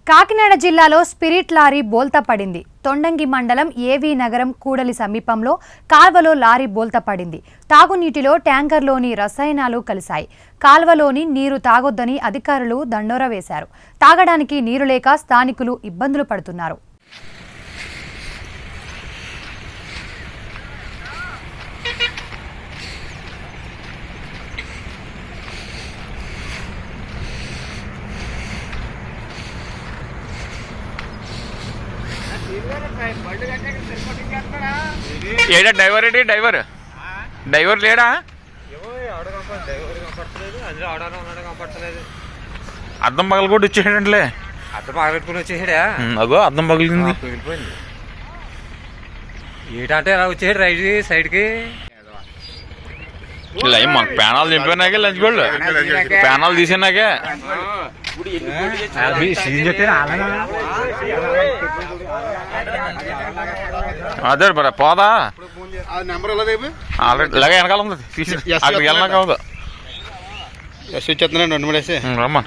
కాకినాడ జిల్లాలో spirit lorry బోల్తా పడింది. తొండంగి మండలం ఏవీ నగరం కూడలి సమీపంలో కాల్వలో లారీ బోల్తా పడింది. తాగునీటిలో ట్యాంకర్లోని రసాయనాలు కలిశాయి. కాల్వలోని నీరు తాగొద్దని అధికారులు దండోరా వేశారు. తాగడానికి నీరు లేక స్థానికులు ఇబ్బందులు పడుతున్నారు. ఏడా డ్రైవర్ ఏంటి? డ్రైవర్ లేడా? అద్దం పగలు కూడా వచ్చేసాడంటే అద్దం పగలెట్టుకుని వచ్చేసాడా? అగో అద్దం పగిలింది. ఏంటంటే అలా వచ్చేసాడు రైట్ సైడ్కి. మాకు ప్యానాలు దింపినాకే లంచ్ గోల్డ్ ప్యానాలు తీసినాకే అదే మరి పోదా ఆల్రెడీ ఇలాగే వెనకాల ఉంది. తీసి అక్కడికి వెళ్ళినా కాదు. వచ్చేస్తున్నాను 2 3 రమ్మా.